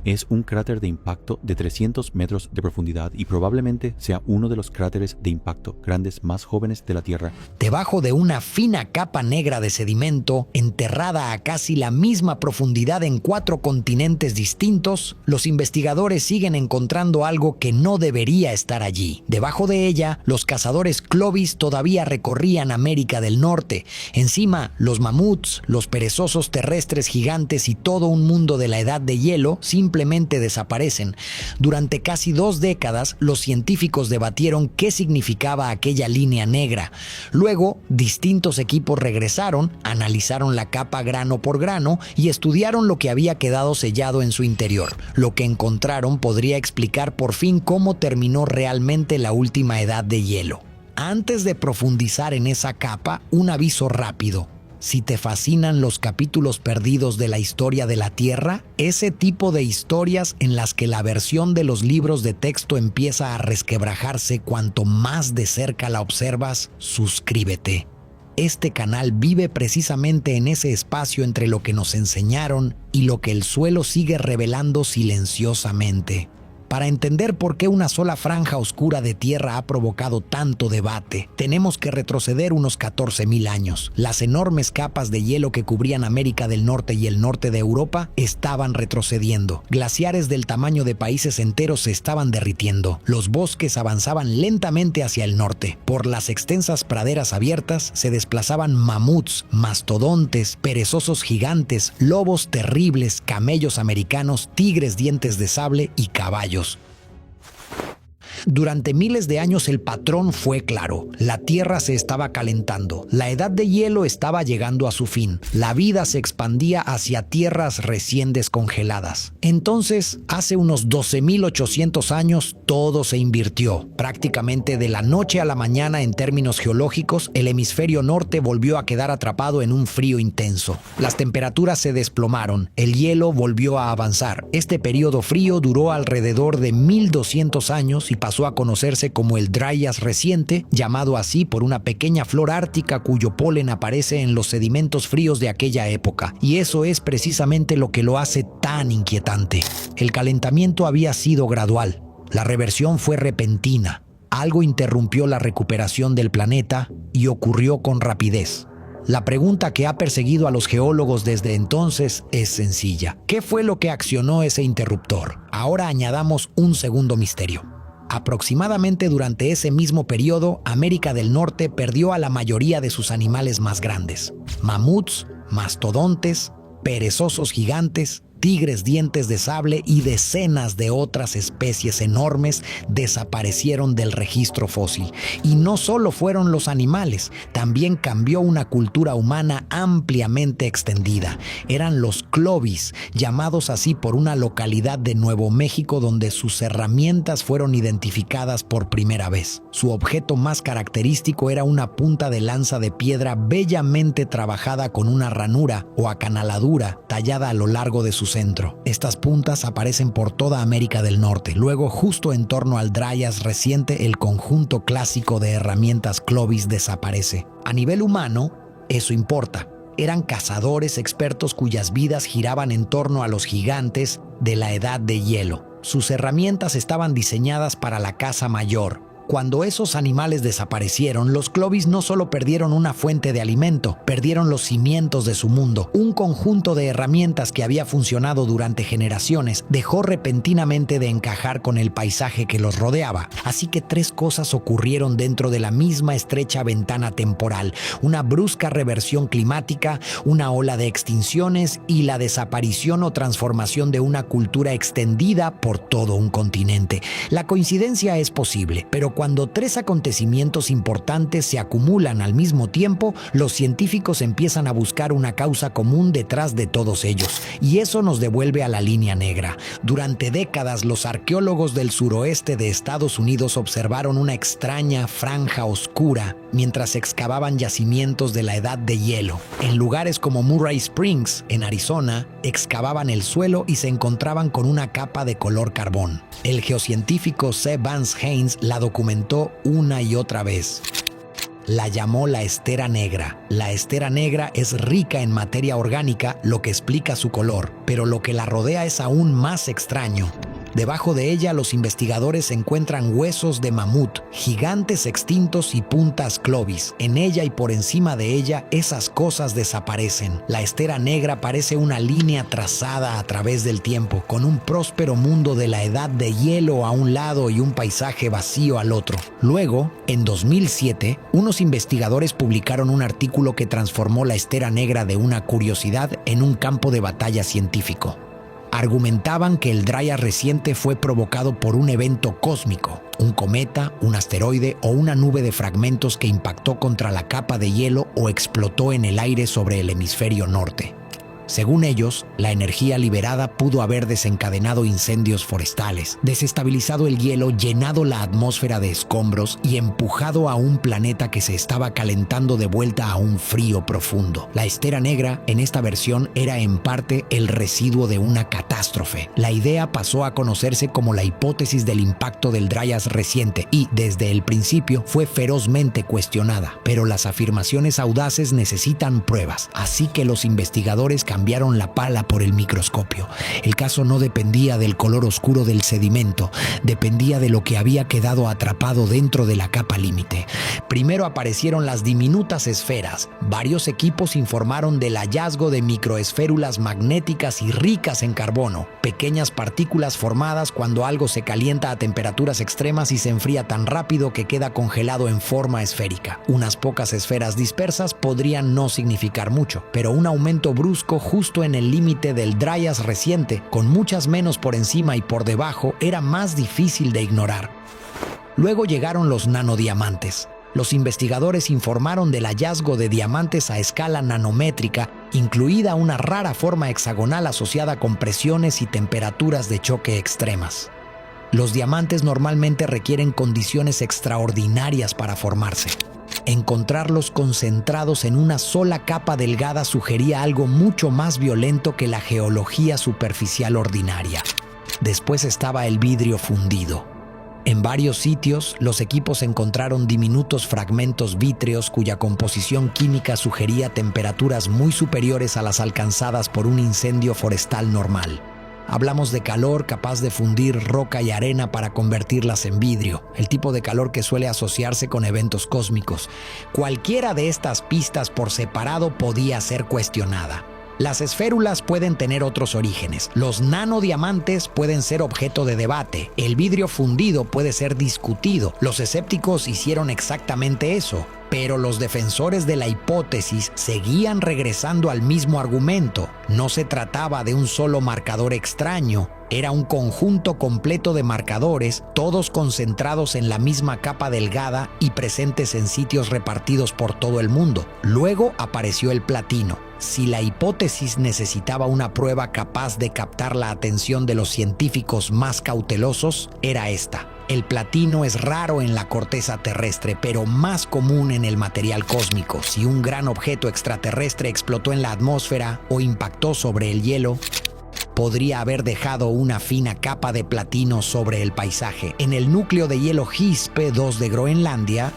Es un cráter de impacto de 300 metros de profundidad y probablemente sea uno de los cráteres de impacto grandes más jóvenes de la Tierra. Debajo de una fina capa negra de sedimento, enterrada a casi la misma profundidad en 4 continentes distintos, los investigadores siguen encontrando algo que no debería estar allí. Debajo de ella, los cazadores Clovis todavía recorrían América del Norte. Encima, los mamuts, los perezosos terrestres gigantes y todo un mundo de la edad de hielo simplemente desaparecen. Durante casi 2 décadas, los científicos debatieron qué significaba aquella línea negra. Luego, distintos equipos regresaron, analizaron la capa grano por grano y estudiaron lo que había quedado sellado en su interior. Lo que encontraron podría explicar por fin cómo terminó realmente la última edad de hielo. Antes de profundizar en esa capa, un aviso rápido. Si te fascinan los capítulos perdidos de la historia de la Tierra, ese tipo de historias en las que la versión de los libros de texto empieza a resquebrajarse cuanto más de cerca la observas, suscríbete. Este canal vive precisamente en ese espacio entre lo que nos enseñaron y lo que el suelo sigue revelando silenciosamente. Para entender por qué una sola franja oscura de tierra ha provocado tanto debate, tenemos que retroceder unos 14.000 años. Las enormes capas de hielo que cubrían América del Norte y el norte de Europa estaban retrocediendo. Glaciares del tamaño de países enteros se estaban derritiendo. Los bosques avanzaban lentamente hacia el norte. Por las extensas praderas abiertas se desplazaban mamuts, mastodontes, perezosos gigantes, lobos terribles, camellos americanos, tigres dientes de sable y caballos. Durante miles de años el patrón fue claro. La Tierra se estaba calentando. La edad de hielo estaba llegando a su fin. La vida se expandía hacia tierras recién descongeladas. Entonces, hace unos 12.800 años, todo se invirtió. Prácticamente de la noche a la mañana en términos geológicos, el hemisferio norte volvió a quedar atrapado en un frío intenso. Las temperaturas se desplomaron. El hielo volvió a avanzar. Este periodo frío duró alrededor de 1.200 años y pasó a conocerse como el Dryas reciente, llamado así por una pequeña flor ártica cuyo polen aparece en los sedimentos fríos de aquella época. Y eso es precisamente lo que lo hace tan inquietante. El calentamiento había sido gradual. La reversión fue repentina. Algo interrumpió la recuperación del planeta y ocurrió con rapidez. La pregunta que ha perseguido a los geólogos desde entonces es sencilla. ¿Qué fue lo que accionó ese interruptor? Ahora añadamos un segundo misterio. Aproximadamente durante ese mismo periodo, América del Norte perdió a la mayoría de sus animales más grandes. Mamuts, mastodontes, perezosos gigantes, tigres dientes de sable y decenas de otras especies enormes desaparecieron del registro fósil. Y no solo fueron los animales, también cambió una cultura humana ampliamente extendida. Eran los Clovis, llamados así por una localidad de Nuevo México donde sus herramientas fueron identificadas por primera vez. Su objeto más característico era una punta de lanza de piedra bellamente trabajada con una ranura o acanaladura tallada a lo largo de su centro. Estas puntas aparecen por toda América del Norte. Luego, justo en torno al Dryas reciente, el conjunto clásico de herramientas Clovis desaparece. A nivel humano, eso importa. Eran cazadores expertos cuyas vidas giraban en torno a los gigantes de la edad de hielo. Sus herramientas estaban diseñadas para la caza mayor. Cuando esos animales desaparecieron, los Clovis no solo perdieron una fuente de alimento, perdieron los cimientos de su mundo. Un conjunto de herramientas que había funcionado durante generaciones dejó repentinamente de encajar con el paisaje que los rodeaba. Así que 3 cosas ocurrieron dentro de la misma estrecha ventana temporal: una brusca reversión climática, una ola de extinciones y la desaparición o transformación de una cultura extendida por todo un continente. La coincidencia es posible, pero cuando 3 acontecimientos importantes se acumulan al mismo tiempo, los científicos empiezan a buscar una causa común detrás de todos ellos. Y eso nos devuelve a la línea negra. Durante décadas, los arqueólogos del suroeste de Estados Unidos observaron una extraña franja oscura mientras excavaban yacimientos de la edad de hielo. En lugares como Murray Springs, en Arizona, excavaban el suelo y se encontraban con una capa de color carbón. El geocientífico C. Vance Haynes la documentó una y otra vez. la llamó la estera negra. La estera negra es rica en materia orgánica, lo que explica su color, pero lo que la rodea es aún más extraño. Debajo de ella, los investigadores encuentran huesos de mamut, gigantes extintos y puntas clovis. En ella y por encima de ella, esas cosas desaparecen. La estera negra parece una línea trazada a través del tiempo, con un próspero mundo de la edad de hielo a un lado y un paisaje vacío al otro. Luego, en 2007, unos investigadores publicaron un artículo que transformó la estera negra de una curiosidad en un campo de batalla científico. Argumentaban que el Dryas reciente fue provocado por un evento cósmico, un cometa, un asteroide o una nube de fragmentos que impactó contra la capa de hielo o explotó en el aire sobre el hemisferio norte. Según ellos, la energía liberada pudo haber desencadenado incendios forestales, desestabilizado el hielo, llenado la atmósfera de escombros y empujado a un planeta que se estaba calentando de vuelta a un frío profundo. La estera negra, en esta versión, era en parte el residuo de una catástrofe. La idea pasó a conocerse como la hipótesis del impacto del Dryas reciente y, desde el principio, fue ferozmente cuestionada. Pero las afirmaciones audaces necesitan pruebas, así que los investigadores cambiaron la pala por el microscopio. El caso no dependía del color oscuro del sedimento, dependía de lo que había quedado atrapado dentro de la capa límite. Primero aparecieron las diminutas esferas. Varios equipos informaron del hallazgo de microesférulas magnéticas y ricas en carbono, pequeñas partículas formadas cuando algo se calienta a temperaturas extremas y se enfría tan rápido que queda congelado en forma esférica. Unas pocas esferas dispersas podrían no significar mucho, pero un aumento brusco justo en el límite del Dryas reciente, con muchas menos por encima y por debajo, era más difícil de ignorar. Luego llegaron los nanodiamantes. Los investigadores informaron del hallazgo de diamantes a escala nanométrica, incluida una rara forma hexagonal asociada con presiones y temperaturas de choque extremas. Los diamantes normalmente requieren condiciones extraordinarias para formarse. Encontrarlos concentrados en una sola capa delgada sugería algo mucho más violento que la geología superficial ordinaria. Después estaba el vidrio fundido. En varios sitios, los equipos encontraron diminutos fragmentos vítreos cuya composición química sugería temperaturas muy superiores a las alcanzadas por un incendio forestal normal. Hablamos de calor capaz de fundir roca y arena para convertirlas en vidrio, el tipo de calor que suele asociarse con eventos cósmicos. Cualquiera de estas pistas por separado podía ser cuestionada. Las esférulas pueden tener otros orígenes. Los nanodiamantes pueden ser objeto de debate. El vidrio fundido puede ser discutido. Los escépticos hicieron exactamente eso. Pero los defensores de la hipótesis seguían regresando al mismo argumento. No se trataba de un solo marcador extraño. Era un conjunto completo de marcadores, todos concentrados en la misma capa delgada y presentes en sitios repartidos por todo el mundo. Luego apareció el platino. Si la hipótesis necesitaba una prueba capaz de captar la atención de los científicos más cautelosos, era esta. El platino es raro en la corteza terrestre, pero más común en el material cósmico. Si un gran objeto extraterrestre explotó en la atmósfera o impactó sobre el hielo, podría haber dejado una fina capa de platino sobre el paisaje. En el núcleo de hielo GISP-2 de Groenlandia,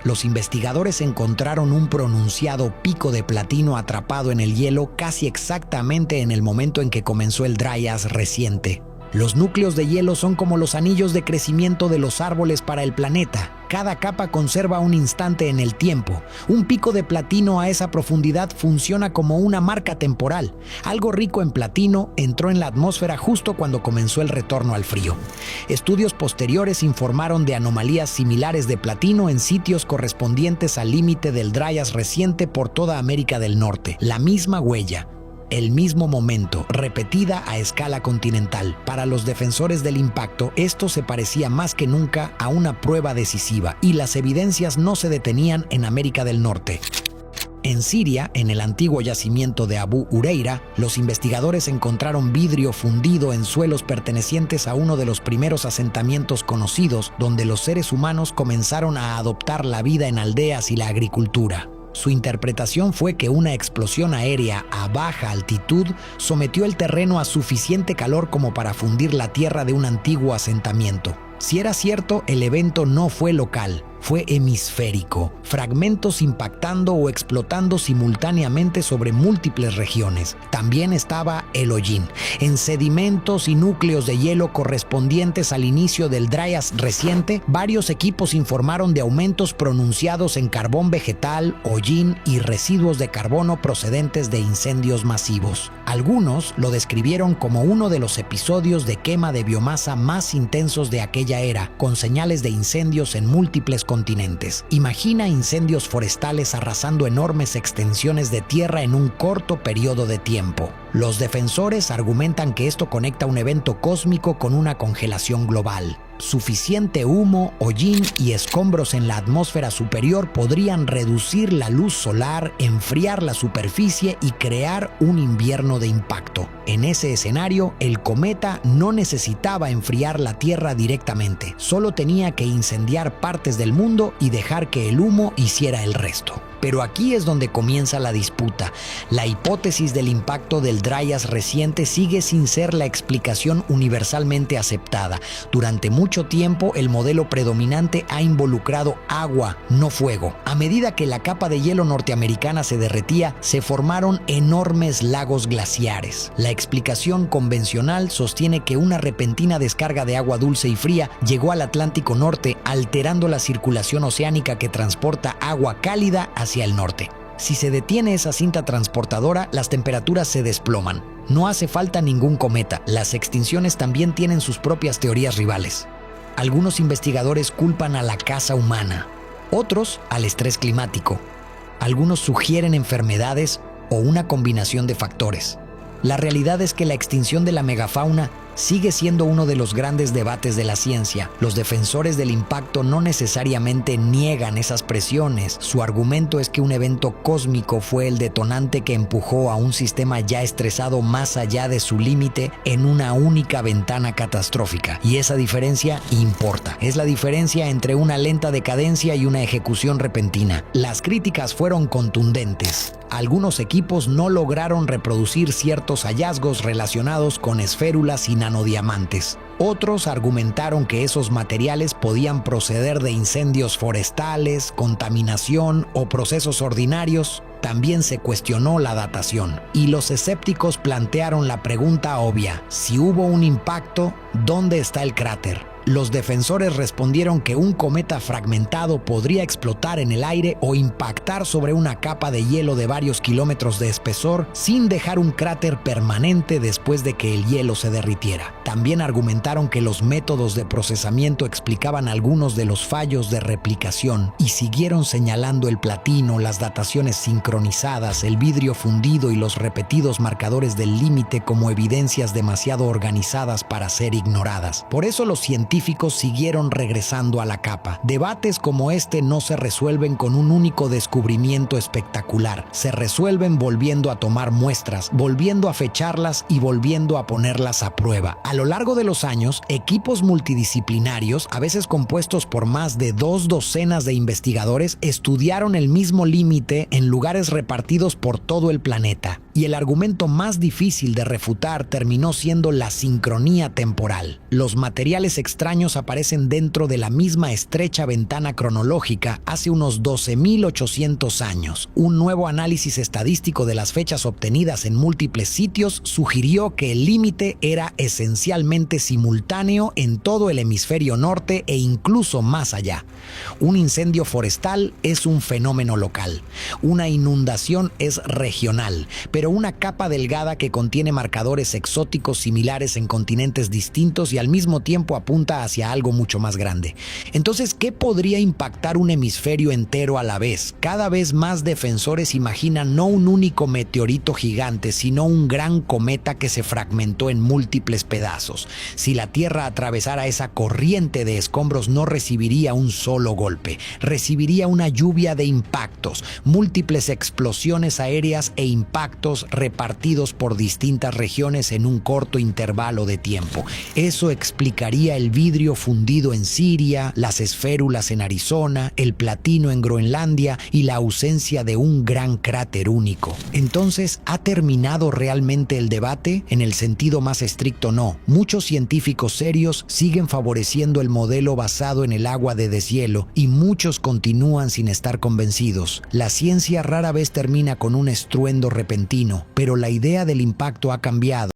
los investigadores encontraron un pronunciado pico de platino atrapado en el hielo casi exactamente en el momento en que comenzó el Dryas reciente. Los núcleos de hielo son como los anillos de crecimiento de los árboles para el planeta. Cada capa conserva un instante en el tiempo. Un pico de platino a esa profundidad funciona como una marca temporal. Algo rico en platino entró en la atmósfera justo cuando comenzó el retorno al frío. Estudios posteriores informaron de anomalías similares de platino en sitios correspondientes al límite del Dryas reciente por toda América del Norte. La misma huella. El mismo momento, repetida a escala continental. Para los defensores del impacto, esto se parecía más que nunca a una prueba decisiva, y las evidencias no se detenían en América del Norte. En Siria, en el antiguo yacimiento de Abu Ureira, los investigadores encontraron vidrio fundido en suelos pertenecientes a uno de los primeros asentamientos conocidos, donde los seres humanos comenzaron a adoptar la vida en aldeas y la agricultura. Su interpretación fue que una explosión aérea a baja altitud sometió el terreno a suficiente calor como para fundir la tierra de un antiguo asentamiento. Si era cierto, el evento no fue local, fue hemisférico, fragmentos impactando o explotando simultáneamente sobre múltiples regiones. También estaba el hollín, en sedimentos y núcleos de hielo correspondientes al inicio del Dryas reciente. Varios equipos informaron de aumentos pronunciados en carbón vegetal, hollín y residuos de carbono procedentes de incendios masivos. Algunos lo describieron como uno de los episodios de quema de biomasa más intensos de aquella era, con señales de incendios en múltiples continentes. Imagina incendios forestales arrasando enormes extensiones de tierra en un corto periodo de tiempo. Los defensores argumentan que esto conecta un evento cósmico con una congelación global. Suficiente humo, hollín y escombros en la atmósfera superior podrían reducir la luz solar, enfriar la superficie y crear un invierno de impacto. En ese escenario, el cometa no necesitaba enfriar la Tierra directamente, solo tenía que incendiar partes del mundo y dejar que el humo hiciera el resto. Pero aquí es donde comienza la disputa. La hipótesis del impacto del Dryas reciente sigue sin ser la explicación universalmente aceptada. Durante mucho tiempo, el modelo predominante ha involucrado agua, no fuego. A medida que la capa de hielo norteamericana se derretía, se formaron enormes lagos glaciares. La explicación convencional sostiene que una repentina descarga de agua dulce y fría llegó al Atlántico Norte, alterando la circulación oceánica que transporta agua cálida hacia el norte. Si se detiene esa cinta transportadora, las temperaturas se desploman. No hace falta ningún cometa. Las extinciones también tienen sus propias teorías rivales. Algunos investigadores culpan a la caza humana, otros al estrés climático. Algunos sugieren enfermedades o una combinación de factores. La realidad es que la extinción de la megafauna sigue siendo uno de los grandes debates de la ciencia. Los defensores del impacto no necesariamente niegan esas presiones. Su argumento es que un evento cósmico fue el detonante que empujó a un sistema ya estresado más allá de su límite en una única ventana catastrófica. Y esa diferencia importa. Es la diferencia entre una lenta decadencia y una ejecución repentina. Las críticas fueron contundentes. Algunos equipos no lograron reproducir ciertos hallazgos relacionados con esférulas y nanodiamantes. Otros argumentaron que esos materiales podían proceder de incendios forestales, contaminación o procesos ordinarios. También se cuestionó la datación. Y los escépticos plantearon la pregunta obvia: si hubo un impacto, ¿dónde está el cráter? Los defensores respondieron que un cometa fragmentado podría explotar en el aire o impactar sobre una capa de hielo de varios kilómetros de espesor sin dejar un cráter permanente después de que el hielo se derritiera. También argumentaron que los métodos de procesamiento explicaban algunos de los fallos de replicación y siguieron señalando el platino, las dataciones sincronizadas, el vidrio fundido y los repetidos marcadores del límite como evidencias demasiado organizadas para ser ignoradas. Por eso los científicos siguieron regresando a la capa. Debates como este no se resuelven con un único descubrimiento espectacular. Se resuelven volviendo a tomar muestras, volviendo a fecharlas y volviendo a ponerlas a prueba. A lo largo de los años, equipos multidisciplinarios, a veces compuestos por más de 2 docenas de investigadores, estudiaron el mismo límite en lugares repartidos por todo el planeta. Y el argumento más difícil de refutar terminó siendo la sincronía temporal. Los materiales extraños aparecen dentro de la misma estrecha ventana cronológica hace unos 12.800 años. Un nuevo análisis estadístico de las fechas obtenidas en múltiples sitios sugirió que el límite era esencialmente simultáneo en todo el hemisferio norte e incluso más allá. Un incendio forestal es un fenómeno local. Una inundación es regional, pero una capa delgada que contiene marcadores exóticos similares en continentes distintos y al mismo tiempo apunta hacia algo mucho más grande. Entonces, ¿qué podría impactar un hemisferio entero a la vez? Cada vez más defensores imaginan no un único meteorito gigante, sino un gran cometa que se fragmentó en múltiples pedazos. Si la Tierra atravesara esa corriente de escombros, no recibiría un solo golpe, recibiría una lluvia de impactos, múltiples explosiones aéreas e impactos repartidos por distintas regiones en un corto intervalo de tiempo. Eso explicaría el vidrio fundido en Siria, las esférulas en Arizona, el platino en Groenlandia y la ausencia de un gran cráter único. Entonces, ¿ha terminado realmente el debate? En el sentido más estricto, no. Muchos científicos serios siguen favoreciendo el modelo basado en el agua de deshielo y muchos continúan sin estar convencidos. La ciencia rara vez termina con un estruendo repentino, pero la idea del impacto ha cambiado.